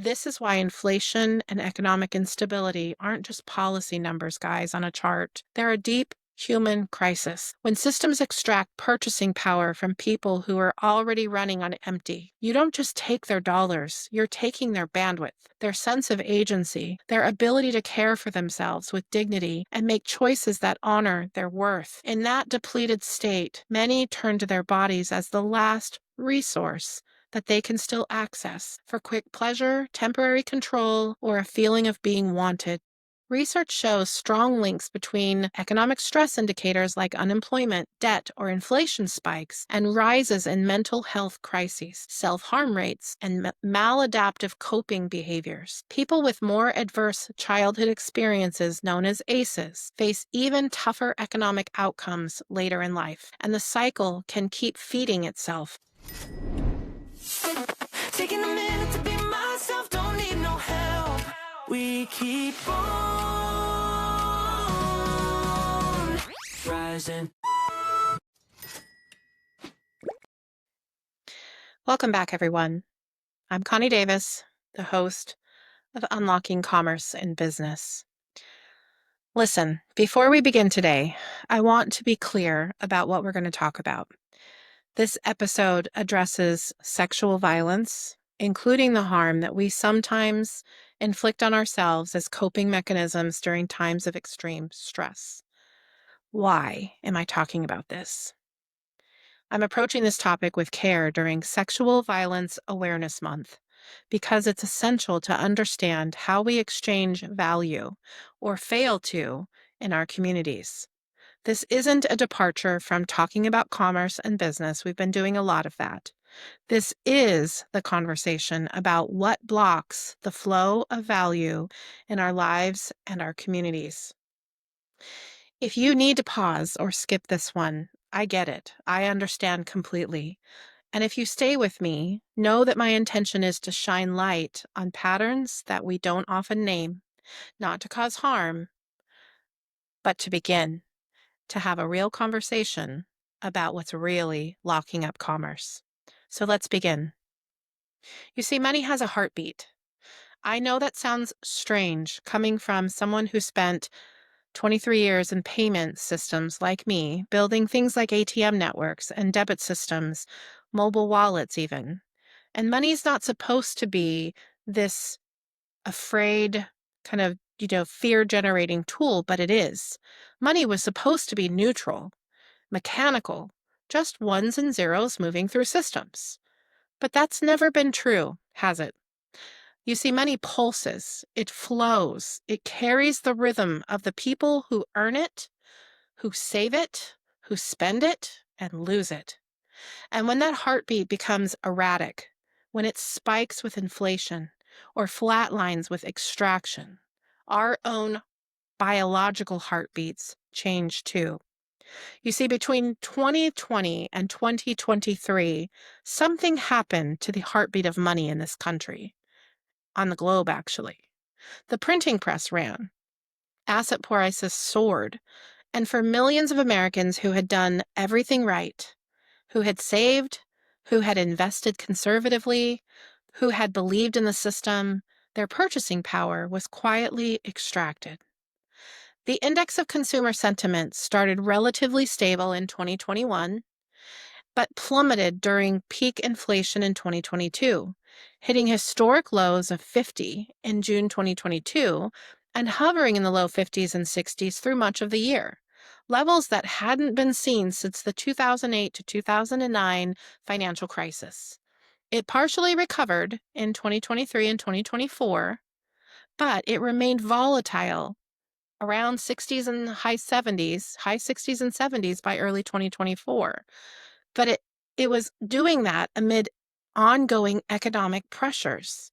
This is why inflation and economic instability aren't just policy numbers, guys, on a chart. They're a deep human crisis. When systems extract purchasing power from people who are already running on empty, you don't just take their dollars, you're taking their bandwidth, their sense of agency, their ability to care for themselves with dignity and make choices that honor their worth. In that depleted state, many turn to their bodies as the last resource that they can still access for quick pleasure, temporary control, or a feeling of being wanted. Research shows strong links between economic stress indicators like unemployment, debt, or inflation spikes, and rises in mental health crises, self-harm rates, and maladaptive coping behaviors. People with more adverse childhood experiences, known as ACEs, face even tougher economic outcomes later in life, and the cycle can keep feeding itself. Taking a minute to be myself, don't need no help. We keep on rising. Welcome back, everyone. I'm Connie Davis, the host of Unlocking Commerce in Business. Listen, before we begin today, I want to be clear about what we're going to talk about. This episode addresses sexual violence, including the harm that we sometimes inflict on ourselves as coping mechanisms during times of extreme stress. Why am I talking about this? I'm approaching this topic with care during Sexual Violence Awareness Month because it's essential to understand how we exchange value or fail to in our communities. This isn't a departure from talking about commerce and business. We've been doing a lot of that. This is the conversation about what blocks the flow of value in our lives and our communities. If you need to pause or skip this one, I get it. I understand completely. And if you stay with me, know that my intention is to shine light on patterns that we don't often name, not to cause harm, but to begin to have a real conversation about what's really locking up commerce. So let's begin. You see, money has a heartbeat. I know that sounds strange coming from someone who spent 23 years in payment systems like me, building things like ATM networks and debit systems, mobile wallets even. And money's not supposed to be this afraid kind of, fear-generating tool, but it is. Money was supposed to be neutral, mechanical, just ones and zeros moving through systems. But that's never been true, has it? You see, money pulses, it flows, it carries the rhythm of the people who earn it, who save it, who spend it, and lose it. And when that heartbeat becomes erratic, when it spikes with inflation or flatlines with extraction, our own biological heartbeats change too. You see, between 2020 and 2023, something happened to the heartbeat of money in this country, on the globe actually. The printing press ran, asset prices soared, and for millions of Americans who had done everything right, who had saved, who had invested conservatively, who had believed in the system, their purchasing power was quietly extracted. The index of consumer sentiment started relatively stable in 2021, but plummeted during peak inflation in 2022, hitting historic lows of 50 in June 2022 and hovering in the low 50s and 60s through much of the year, levels that hadn't been seen since the 2008 to 2009 financial crisis. It partially recovered in 2023 and 2024, but it remained volatile around 60s and high 60s and 70s by early 2024. But it was doing that amid ongoing economic pressures.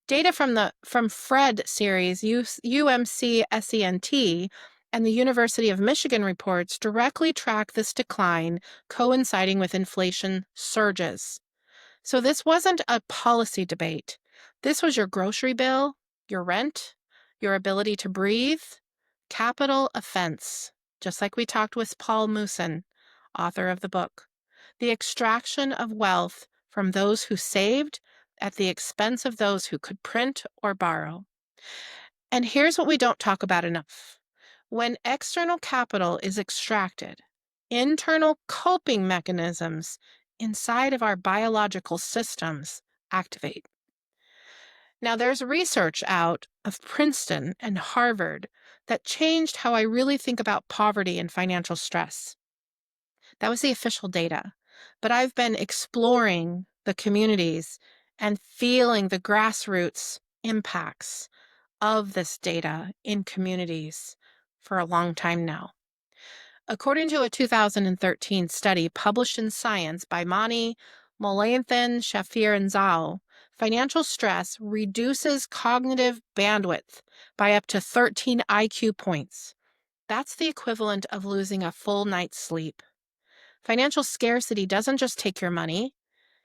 Data from FRED series, UMC SENT, and the University of Michigan reports directly track this decline coinciding with inflation surges. So this wasn't a policy debate. This was your grocery bill, your rent, your ability to breathe, capital offense, just like we talked with Paul Moosen, author of the book. The extraction of wealth from those who saved at the expense of those who could print or borrow. And here's what we don't talk about enough. When external capital is extracted, internal coping mechanisms inside of our biological systems activate. Now, there's research out of Princeton and Harvard that changed how I really think about poverty and financial stress. That was the official data. But I've been exploring the communities and feeling the grassroots impacts of this data in communities for a long time now. According to a 2013 study published in Science by Mani, Molathan, Shafir, and Zhao, financial stress reduces cognitive bandwidth by up to 13 IQ points. That's the equivalent of losing a full night's sleep. Financial scarcity doesn't just take your money,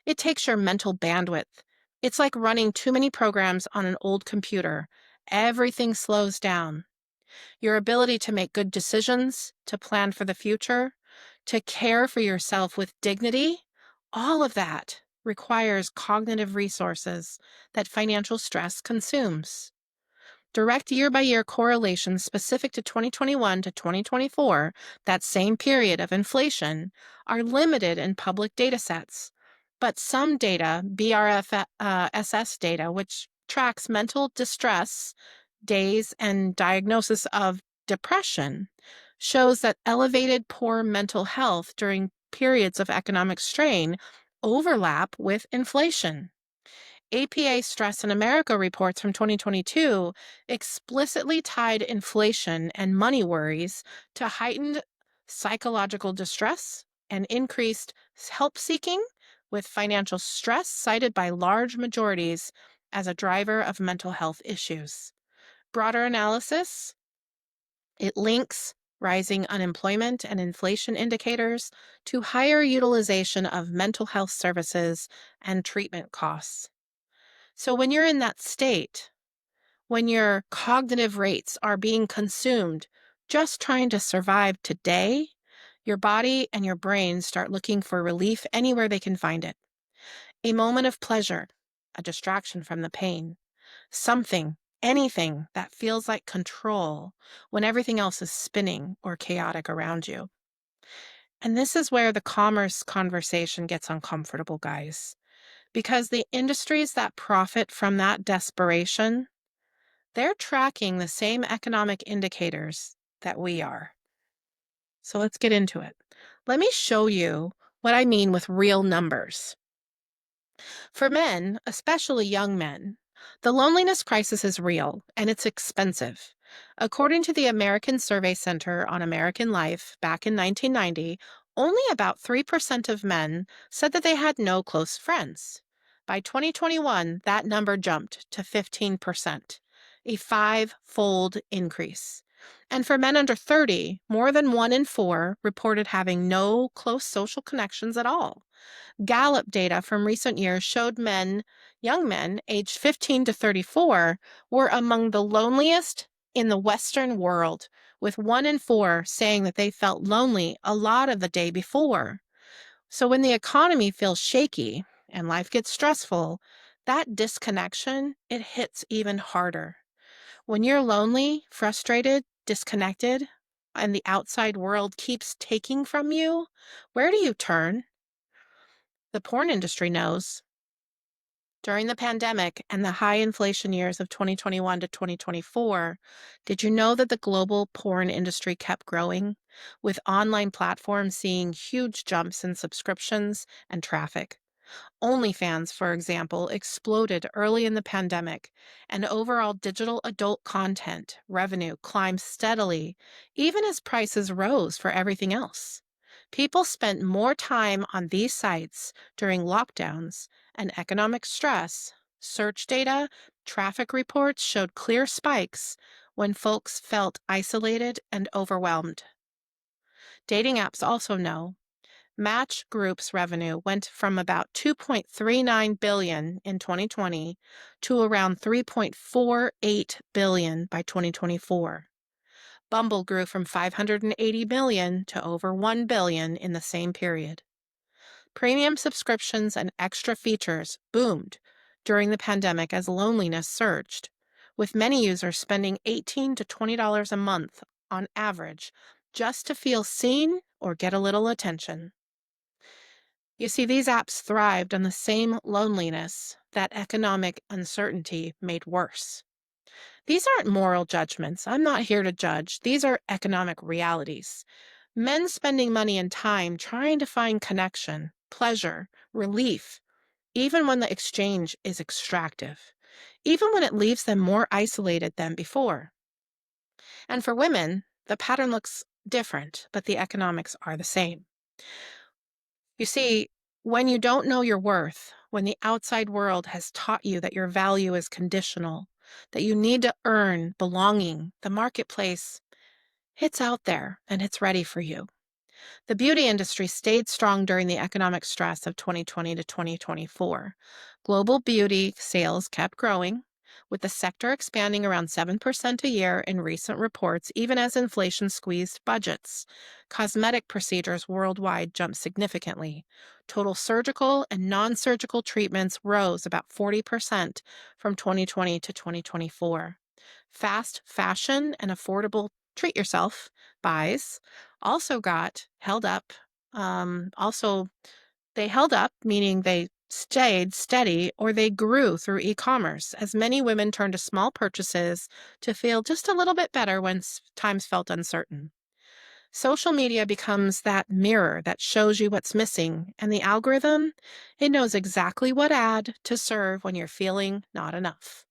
it takes your mental bandwidth. It's like running too many programs on an old computer. Everything slows down. Your ability to make good decisions, to plan for the future, to care for yourself with dignity, all of that requires cognitive resources that financial stress consumes. Direct year-by-year correlations specific to 2021 to 2024, that same period of inflation, are limited in public data sets. But some data, BRFSS data, which tracks mental distress, days, and diagnosis of depression, shows that elevated poor mental health during periods of economic strain overlap with inflation. APA Stress in America reports from 2022 explicitly tied inflation and money worries to heightened psychological distress and increased help seeking, with financial stress cited by large majorities as a driver of mental health issues. Broader analysis, it links rising unemployment and inflation indicators to higher utilization of mental health services and treatment costs. So when you're in that state, when your cognitive rates are being consumed just trying to survive today, your body and your brain start looking for relief anywhere they can find it. A moment of pleasure, a distraction from the pain, something, anything that feels like control when everything else is spinning or chaotic around you. And this is where the commerce conversation gets uncomfortable, guys, because the industries that profit from that desperation, they're tracking the same economic indicators that we are. So let's get into it. Let me show you what I mean with real numbers. For men, especially young men, the loneliness crisis is real and it's expensive. According to the American Survey Center on American Life back in 1990, only about 3% of men said that they had no close friends. By 2021, that number jumped to 15%, a five-fold increase. And for men under 30, more than 1 in 4 reported having no close social connections at all. Gallup data from recent years showed young men aged 15 to 34, were among the loneliest in the Western world, with 1 in 4 saying that they felt lonely a lot of the day before. So when the economy feels shaky and life gets stressful, that disconnection, it hits even harder. When you're lonely, frustrated, disconnected, and the outside world keeps taking from you, where do you turn? The porn industry knows. During the pandemic and the high inflation years of 2021 to 2024, did you know that the global porn industry kept growing, with online platforms seeing huge jumps in subscriptions and traffic? OnlyFans, for example, exploded early in the pandemic, and overall digital adult content revenue climbed steadily, even as prices rose for everything else. People spent more time on these sites during lockdowns and economic stress. Search data, traffic reports showed clear spikes when folks felt isolated and overwhelmed. Dating apps also know. Match Group's revenue went from about $2.39 billion in 2020 to around $3.48 billion by 2024. Bumble grew from $580 million to over $1 billion in the same period. Premium subscriptions and extra features boomed during the pandemic as loneliness surged, with many users spending $18 to $20 a month on average just to feel seen or get a little attention. You see, these apps thrived on the same loneliness that economic uncertainty made worse. These aren't moral judgments. I'm not here to judge. These are economic realities. Men spending money and time trying to find connection, pleasure, relief, even when the exchange is extractive, even when it leaves them more isolated than before. And for women, the pattern looks different, but the economics are the same. You see, when you don't know your worth, when the outside world has taught you that your value is conditional, that you need to earn belonging, the marketplace, it's out there and it's ready for you. The beauty industry stayed strong during the economic stress of 2020 to 2024. Global beauty sales kept growing, with the sector expanding around 7% a year in recent reports, even as inflation squeezed budgets. Cosmetic procedures worldwide jumped significantly. Total surgical and non surgical treatments rose about 40% from 2020 to 2024. Fast fashion and affordable treat yourself buys also got held up. Also, they held up, meaning they stayed steady or they grew through e commerce, as many women turned to small purchases to feel just a little bit better when times felt uncertain. Social media becomes that mirror that shows you what's missing, and the algorithm, it knows exactly what ad to serve when you're feeling not enough.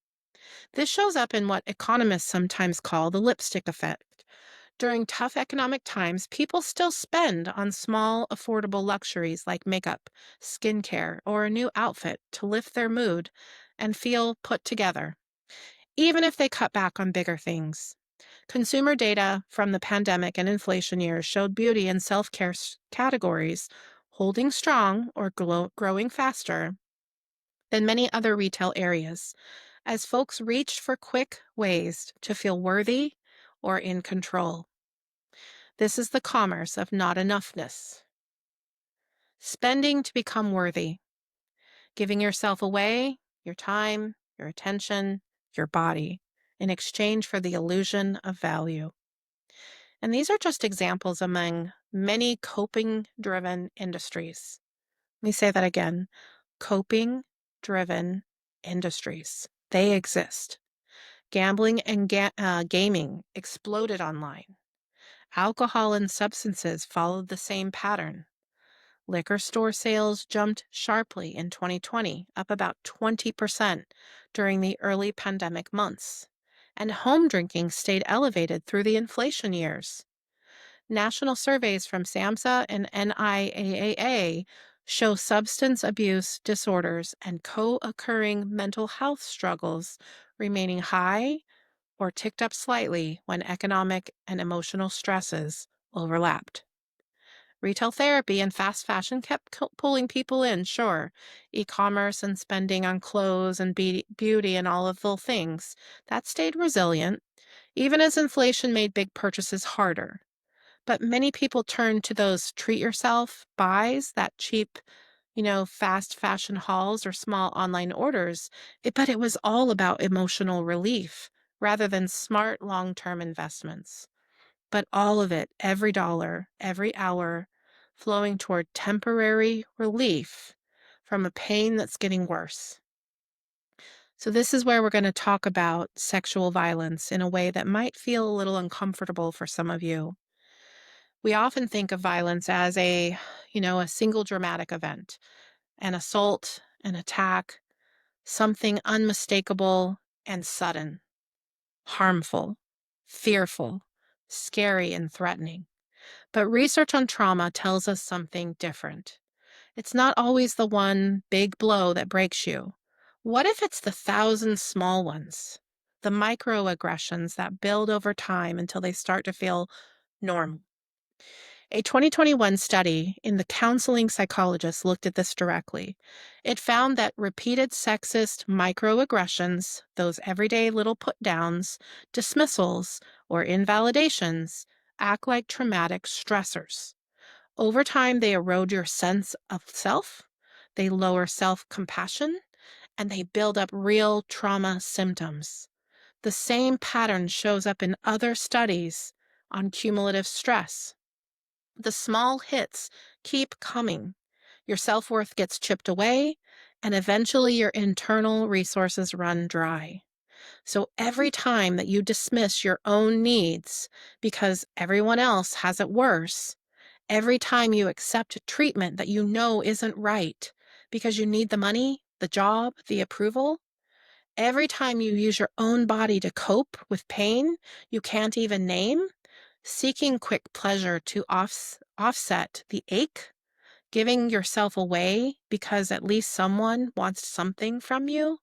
This shows up in what economists sometimes call the lipstick effect. During tough economic times, people still spend on small, affordable luxuries like makeup, skincare, or a new outfit to lift their mood and feel put together, even if they cut back on bigger things. Consumer data from the pandemic and inflation years showed beauty and self care categories holding strong or growing faster than many other retail areas, as folks reached for quick ways to feel worthy or in control. This is the commerce of not enoughness. Spending to become worthy, giving yourself away, your time, your attention, your body, in exchange for the illusion of value. And these are just examples among many coping driven industries. Let me say that again, coping driven industries. They exist. Gambling and gaming exploded online. Alcohol and substances followed the same pattern. Liquor store sales jumped sharply in 2020, up about 20% during the early pandemic months. And home drinking stayed elevated through the inflation years. National surveys from SAMHSA and NIAAA show substance abuse disorders and co-occurring mental health struggles remaining high or ticked up slightly when economic and emotional stresses overlapped. Retail therapy and fast fashion kept pulling people in, sure. E-commerce and spending on clothes and beauty and all of the things, that stayed resilient, even as inflation made big purchases harder. But many people turned to those treat yourself buys, that cheap, fast fashion hauls or small online orders. But it was all about emotional relief rather than smart long-term investments. But all of it, every dollar, every hour, flowing toward temporary relief from a pain that's getting worse. So this is where we're going to talk about sexual violence in a way that might feel a little uncomfortable for some of you. We often think of violence as a single dramatic event, an assault, an attack, something unmistakable and sudden, harmful, fearful, scary, and threatening. But research on trauma tells us something different. It's not always the one big blow that breaks you. What if it's the thousand small ones, the microaggressions that build over time until they start to feel normal? A 2021 study in the Counseling Psychologist looked at this directly. It found that repeated sexist microaggressions, those everyday little put downs, dismissals, or invalidations, act like traumatic stressors. Over time, they erode your sense of self, they lower self compassion, and they build up real trauma symptoms. The same pattern shows up in other studies on cumulative stress. The small hits keep coming. Your self worth gets chipped away, and eventually your internal resources run dry. So every time that you dismiss your own needs because everyone else has it worse, every time you accept treatment that you know isn't right because you need the money, the job, the approval, every time you use your own body to cope with pain you can't even name, seeking quick pleasure to offset the ache, giving yourself away because at least someone wants something from you,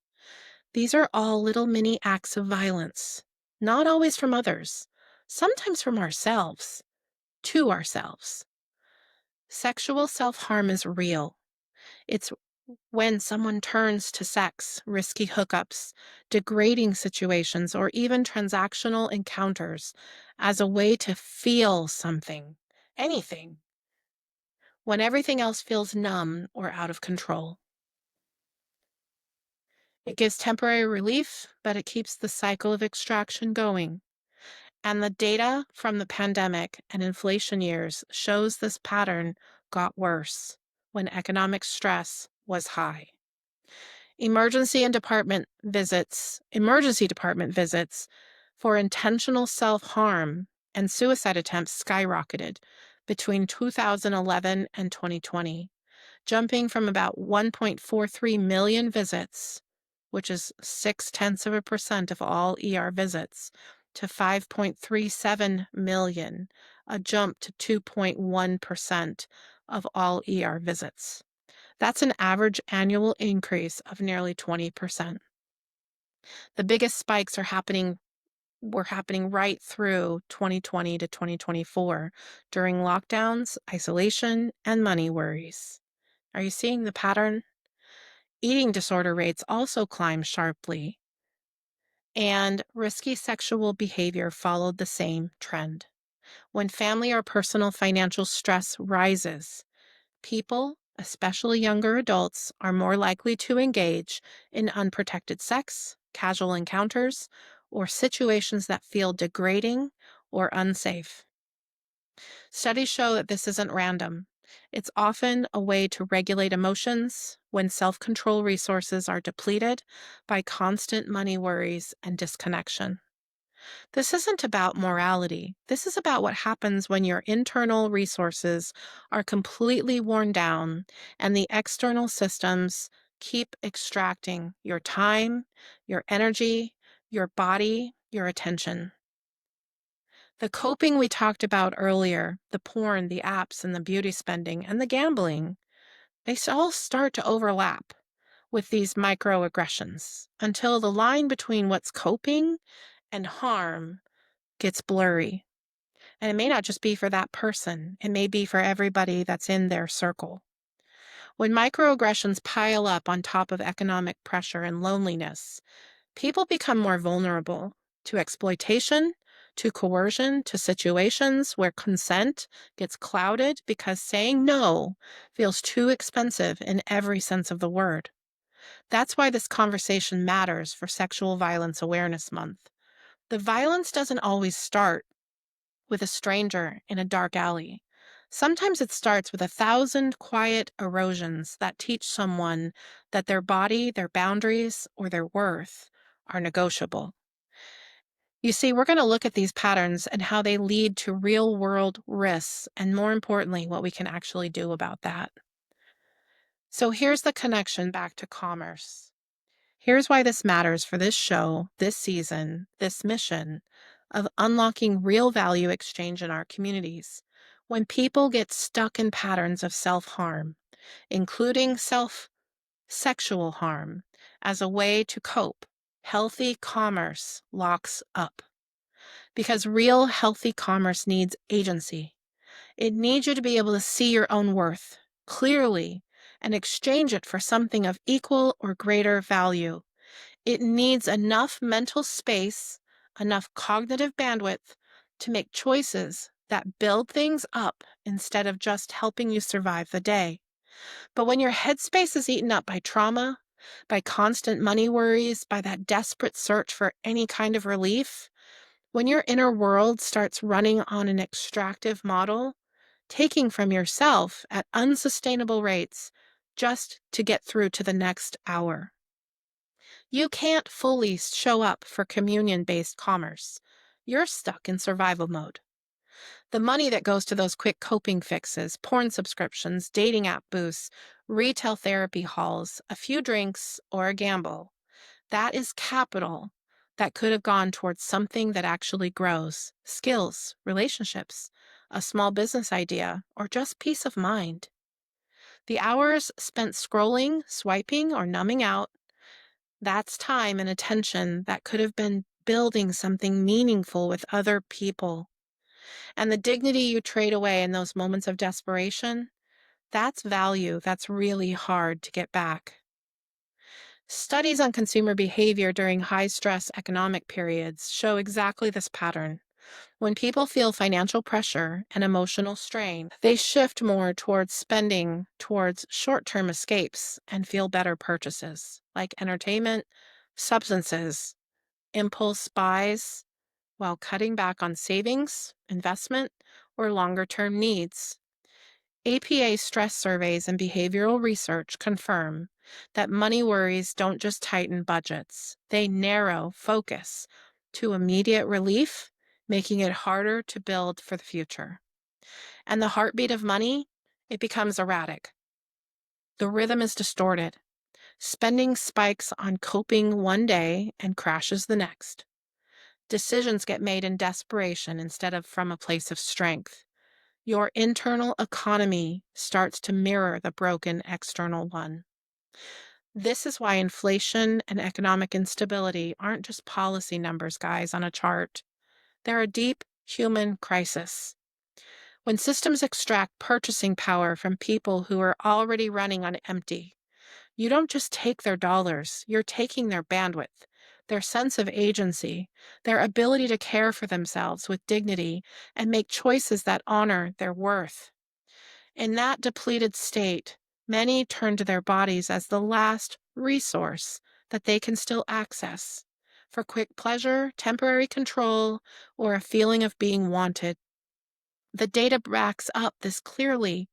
these are all little mini acts of violence, not always from others, sometimes from ourselves, to ourselves. Sexual self harm is real. It's when someone turns to sex, risky hookups, degrading situations, or even transactional encounters as a way to feel something, anything, when everything else feels numb or out of control. It gives temporary relief, but it keeps the cycle of extraction going. And the data from the pandemic and inflation years shows this pattern got worse when economic stress was high. Emergency department visits for intentional self-harm and suicide attempts skyrocketed between 2011 and 2020, jumping from about 1.43 million visits, which is 0.6% of all ER visits, to 5.37 million, a jump to 2.1% of all ER visits. That's an average annual increase of nearly 20%. The biggest spikes were happening right through 2020 to 2024 during lockdowns, isolation, and money worries. Are you seeing the pattern? Eating disorder rates also climbed sharply, and risky sexual behavior followed the same trend. When family or personal financial stress rises, people, especially younger adults, are more likely to engage in unprotected sex, casual encounters, or situations that feel degrading or unsafe. Studies show that this isn't random. It's often a way to regulate emotions when self-control resources are depleted by constant money worries and disconnection. This isn't about morality. This is about what happens when your internal resources are completely worn down and the external systems keep extracting your time, your energy, your body, your attention. The coping we talked about earlier, the porn, the apps, and the beauty spending, and the gambling, they all start to overlap with these microaggressions until the line between what's coping and harm gets blurry. And it may not just be for that person, it may be for everybody that's in their circle. When microaggressions pile up on top of economic pressure and loneliness, people become more vulnerable to exploitation, to coercion, to situations where consent gets clouded because saying no feels too expensive in every sense of the word. That's why this conversation matters for Sexual Violence Awareness Month. The violence doesn't always start with a stranger in a dark alley. Sometimes it starts with 1,000 quiet erosions that teach someone that their body, their boundaries, or their worth are negotiable. You see, we're going to look at these patterns and how they lead to real-world risks, and more importantly, what we can actually do about that. So here's the connection back to commerce. Here's why this matters for this show, this season, this mission of unlocking real value exchange in our communities. When people get stuck in patterns of self-harm, including sexual harm, as a way to cope, healthy commerce locks up. Because real healthy commerce needs agency. It needs you to be able to see your own worth clearly and exchange it for something of equal or greater value. It needs enough mental space, enough cognitive bandwidth to make choices that build things up instead of just helping you survive the day. But when your headspace is eaten up by trauma, by constant money worries, by that desperate search for any kind of relief. When your inner world starts running on an extractive model, taking from yourself at unsustainable rates just to get through to the next hour. You can't fully show up for communion based commerce. You're stuck in survival mode. The money that goes to those quick coping fixes, porn subscriptions, dating app boosts, retail therapy halls, a few drinks, or a gamble, that is capital that could have gone towards something that actually grows skills, relationships, a small business idea, or just peace of mind. The hours spent scrolling, swiping, or numbing out, that's time and attention that could have been building something meaningful with other people. And the dignity you trade away in those moments of desperation, that's value that's really hard to get back. Studies on consumer behavior during high stress economic periods show exactly this pattern. When people feel financial pressure and emotional strain, they shift more towards spending towards short term escapes and feel better purchases like entertainment, substances, impulse buys, while cutting back on savings, investment, or longer term needs. APA stress surveys and behavioral research confirm that money worries don't just tighten budgets, they narrow focus to immediate relief, making it harder to build for the future. And the heartbeat of money, it becomes erratic. The rhythm is distorted. Spending spikes on coping one day and crashes the next. Decisions get made in desperation instead of from a place of strength. Your internal economy starts to mirror the broken external one. This is why inflation and economic instability aren't just policy numbers, guys, on a chart. They're a deep human crisis. When systems extract purchasing power from people who are already running on empty, you don't just take their dollars, you're taking their bandwidth, their sense of agency, their ability to care for themselves with dignity and make choices that honor their worth. In that depleted state, many turn to their bodies as the last resource that they can still access for quick pleasure, temporary control, or a feeling of being wanted. The data backs up this clearly.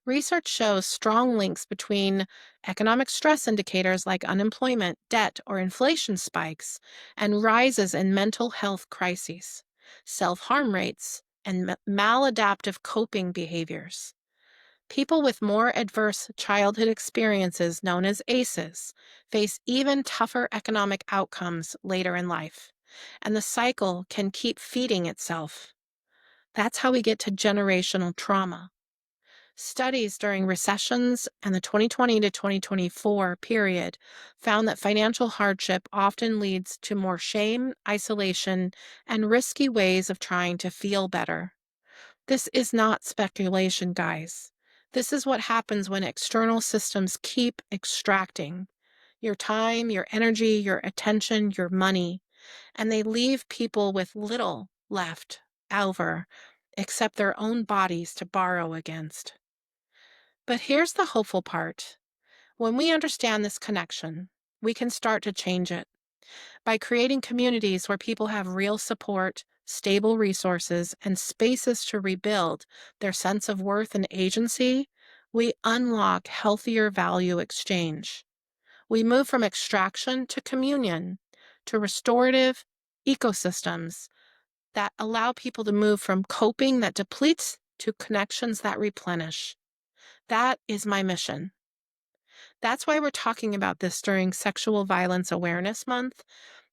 Research shows strong links between economic stress indicators like unemployment, debt, or inflation spikes, and rises in mental health crises, self harm rates, and maladaptive coping behaviors. People with more adverse childhood experiences, known as ACEs, face even tougher economic outcomes later in life, and the cycle can keep feeding itself. That's how we get to generational trauma. Studies during recessions and the 2020 to 2024 period found that financial hardship often leads to more shame, isolation, and risky ways of trying to feel better. This is not speculation, guys. This is what happens when external systems keep extracting your time, your energy, your attention, your money, and they leave people with little left over except their own bodies to borrow against. But here's the hopeful part. When we understand this connection, we can start to change it. By creating communities where people have real support, stable resources, and spaces to rebuild their sense of worth and agency, we unlock healthier value exchange. We move from extraction to communion, to restorative ecosystems that allow people to move from coping that depletes to connections that replenish. That is my mission. That's why we're talking about this during Sexual Violence Awareness Month,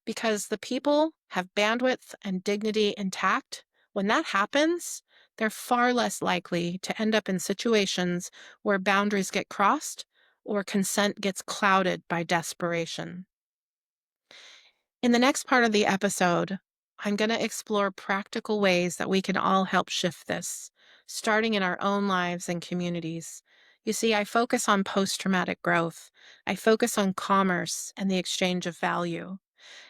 because the people have bandwidth and dignity intact. When that happens, they're far less likely to end up in situations where boundaries get crossed or consent gets clouded by desperation. In the next part of the episode, I'm going to explore practical ways that we can all help shift this, starting in our own lives and communities. You see, I focus on post-traumatic growth. I focus on commerce and the exchange of value.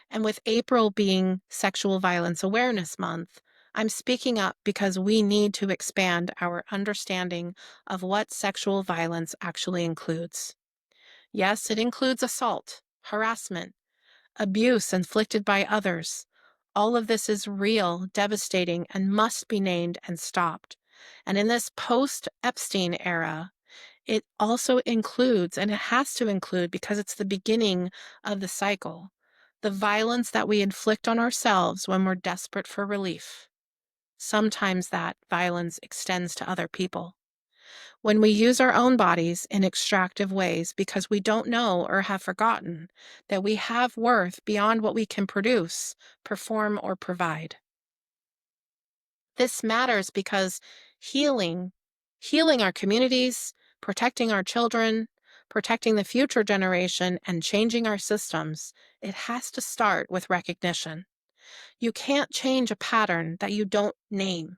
And with April being Sexual Violence Awareness Month, I'm speaking up because we need to expand our understanding of what sexual violence actually includes. Yes, it includes assault, harassment, abuse inflicted by others. All of this is real, devastating, and must be named and stopped. And in this post Epstein era, it also includes, and it has to include because it's the beginning of the cycle, the violence that we inflict on ourselves when we're desperate for relief. Sometimes that violence extends to other people. When we use our own bodies in extractive ways because we don't know or have forgotten that we have worth beyond what we can produce, perform, or provide. This matters because healing, healing our communities, protecting our children, protecting the future generation, and changing our systems, it has to start with recognition. You can't change a pattern that you don't name.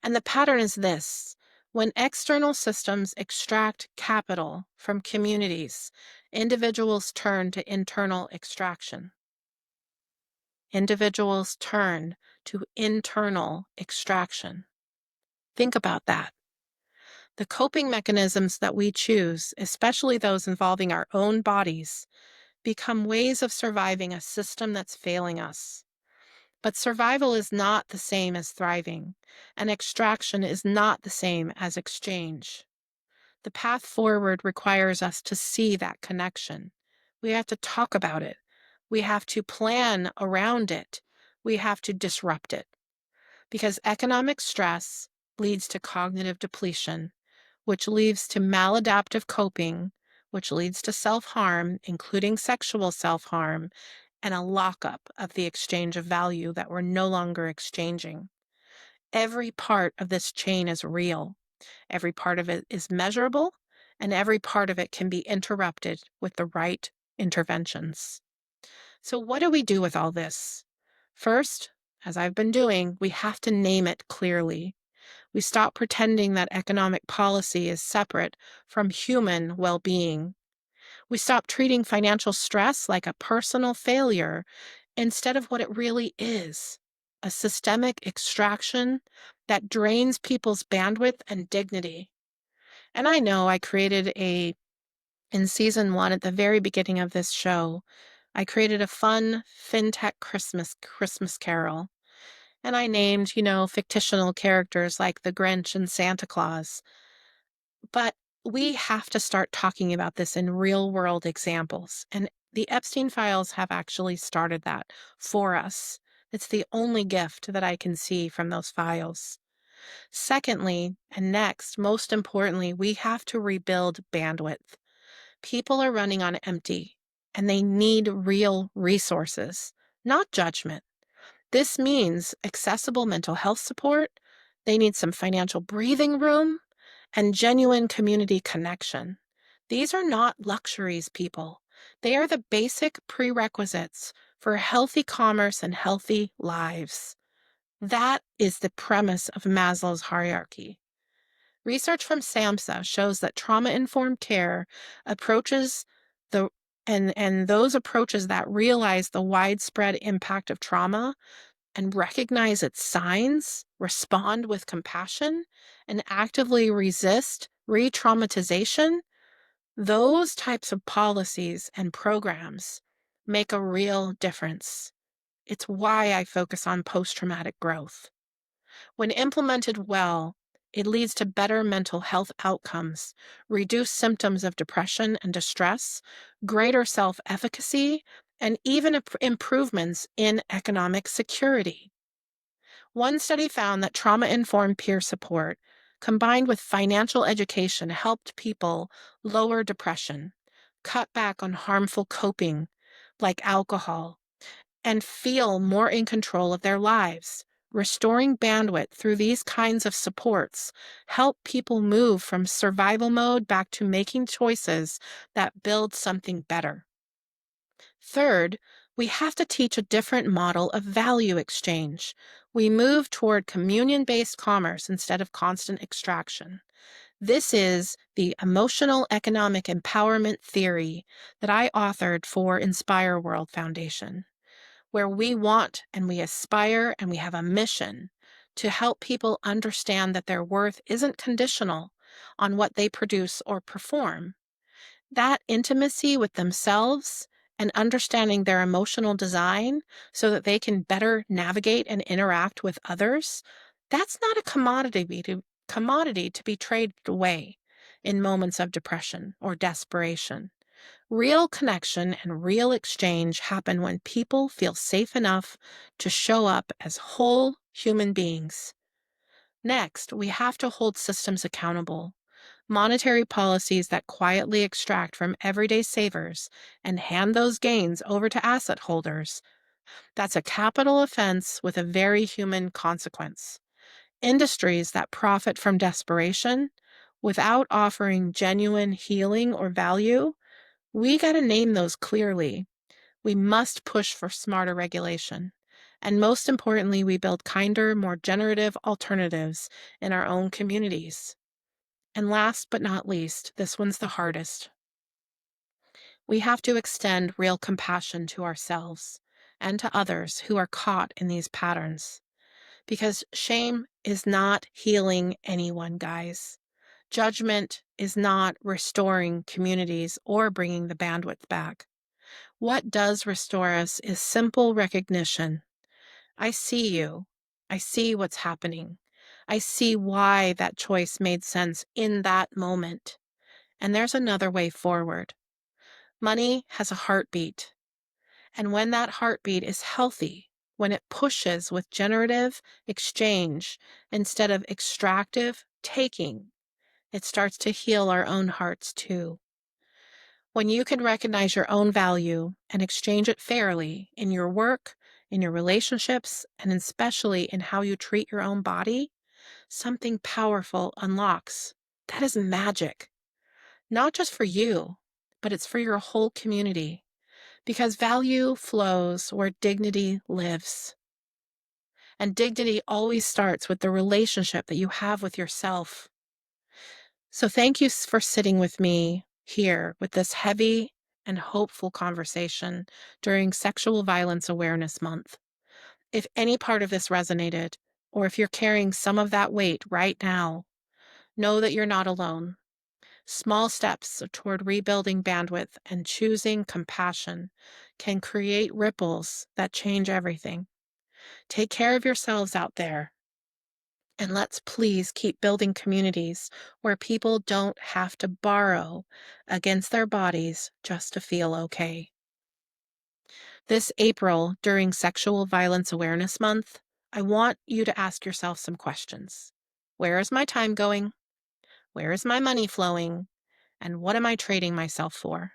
And the pattern is this: when external systems extract capital from communities, individuals turn to internal extraction. Individuals turn to internal extraction. Think about that. The coping mechanisms that we choose, especially those involving our own bodies, become ways of surviving a system that's failing us. But survival is not the same as thriving, and extraction is not the same as exchange. The path forward requires us to see that connection. We have to talk about it. We have to plan around it. We have to disrupt it. Because economic stress leads to cognitive depletion, which leads to maladaptive coping, which leads to self-harm, including sexual self-harm, and a lockup of the exchange of value that we're no longer exchanging. Every part of this chain is real. Every part of it is measurable, and every part of it can be interrupted with the right interventions. So, what do we do with all this? First, as I've been doing, we have to name it clearly. We stop pretending that economic policy is separate from human well being. We stop treating financial stress like a personal failure instead of what it really is: a systemic extraction that drains people's bandwidth and dignity. And I know in season one, at the very beginning of this show, I created a fun fintech Christmas carol. And I named, fictional characters like the Grinch and Santa Claus. But we have to start talking about this in real world examples. And the Epstein files have actually started that for us. It's the only gift that I can see from those files. Secondly, and next, most importantly, we have to rebuild bandwidth. People are running on empty, and they need real resources, not judgment. This means accessible mental health support. They need some financial breathing room and genuine community connection. These are not luxuries, people. They are the basic prerequisites for healthy commerce and healthy lives. That is the premise of Maslow's hierarchy. Research from SAMHSA shows that trauma-informed care approaches the and those approaches that realize the widespread impact of trauma and recognize its signs, respond with compassion, and actively resist re-traumatization, those types of policies and programs make a real difference. It's why I focus on post-traumatic growth. When implemented well, it leads to better mental health outcomes, reduced symptoms of depression and distress, greater self-efficacy, and even improvements in economic security. One study found that trauma-informed peer support, combined with financial education, helped people lower depression, cut back on harmful coping like alcohol, and feel more in control of their lives. Restoring bandwidth through these kinds of supports help people move from survival mode back to making choices that build something better. Third, we have to teach a different model of value exchange. We move toward communion-based commerce instead of constant extraction. This is the emotional economic empowerment theory that I authored for Inspire World Foundation, where we want and we aspire and we have a mission to help people understand that their worth isn't conditional on what they produce or perform. That intimacy with themselves and understanding their emotional design so that they can better navigate and interact with others, that's not a commodity to be traded away in moments of depression or desperation. Real connection and real exchange happen when people feel safe enough to show up as whole human beings. Next, we have to hold systems accountable. Monetary policies that quietly extract from everyday savers and hand those gains over to asset holders. That's a capital offense with a very human consequence. Industries that profit from desperation without offering genuine healing or value, we got to name those clearly. We must push for smarter regulation. And most importantly, we build kinder, more generative alternatives in our own communities. And last but not least, this one's the hardest. We have to extend real compassion to ourselves and to others who are caught in these patterns. Because shame is not healing anyone, guys. Judgment is not restoring communities or bringing the bandwidth back. What does restore us is simple recognition. I see you. I see what's happening. I see why that choice made sense in that moment. And there's another way forward. Money has a heartbeat. And when that heartbeat is healthy, when it pushes with generative exchange instead of extractive taking, it starts to heal our own hearts too. When you can recognize your own value and exchange it fairly in your work, in your relationships, and especially in how you treat your own body, something powerful unlocks. That is magic. Not just for you, but it's for your whole community. Because value flows where dignity lives. And dignity always starts with the relationship that you have with yourself. So thank you for sitting with me here with this heavy and hopeful conversation during Sexual Violence Awareness Month. If any part of this resonated, or if you're carrying some of that weight right now, know that you're not alone. Small steps toward rebuilding bandwidth and choosing compassion can create ripples that change everything. Take care of yourselves out there. And let's please keep building communities where people don't have to borrow against their bodies just to feel okay. This April, during Sexual Violence Awareness Month, I want you to ask yourself some questions. Where is my time going? Where is my money flowing? And what am I trading myself for?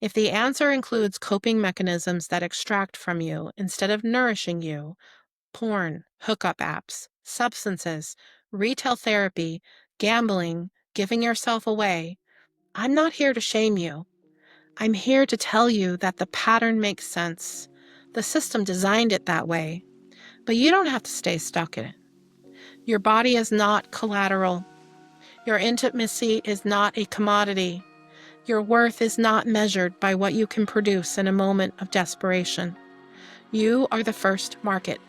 If the answer includes coping mechanisms that extract from you instead of nourishing you, porn, hookup apps, substances, retail therapy, gambling, giving yourself away, I'm not here to shame you. I'm here to tell you that the pattern makes sense. The system designed it that way, but you don't have to stay stuck in it. Your body is not collateral. Your intimacy is not a commodity. Your worth is not measured by what you can produce in a moment of desperation. You are the first market,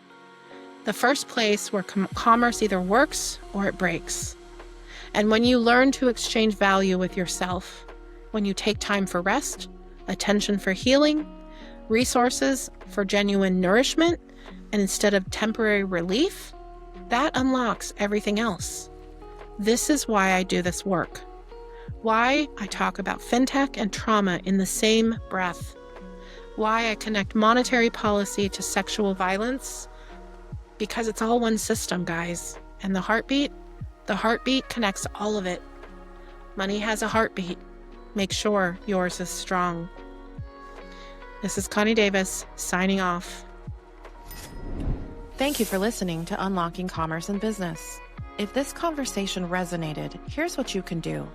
the first place where commerce either works or it breaks. And when you learn to exchange value with yourself, when you take time for rest, attention for healing, resources for genuine nourishment, and instead of temporary relief, that unlocks everything else. This is why I do this work. Why I talk about fintech and trauma in the same breath. Why I connect monetary policy to sexual violence. Because it's all one system, guys. And the heartbeat connects all of it. Money has a heartbeat. Make sure yours is strong. This is Connie Davis, signing off. Thank you for listening to Unlocking Commerce and Business. If this conversation resonated, here's what you can do.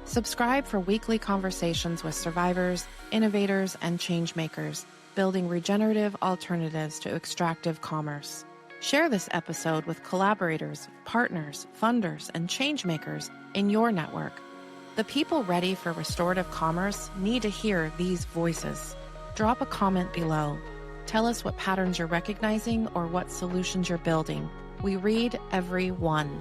Subscribe for weekly conversations with survivors, innovators, and changemakers, building regenerative alternatives to extractive commerce. Share this episode with collaborators, partners, funders, and changemakers in your network. The people ready for restorative commerce need to hear these voices. Drop a comment below. Tell us what patterns you're recognizing or what solutions you're building. We read every one.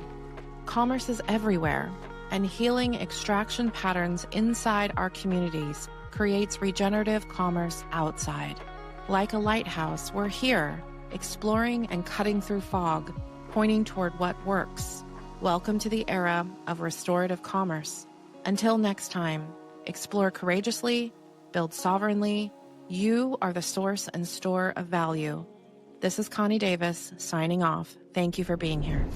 Commerce is everywhere, and healing extraction patterns inside our communities creates regenerative commerce outside. Like a lighthouse, we're here, exploring and cutting through fog, pointing toward what works. Welcome to the era of restorative commerce. Until next time, explore courageously, build sovereignly. You are the source and store of value. This is Connie Davis signing off. Thank you for being here.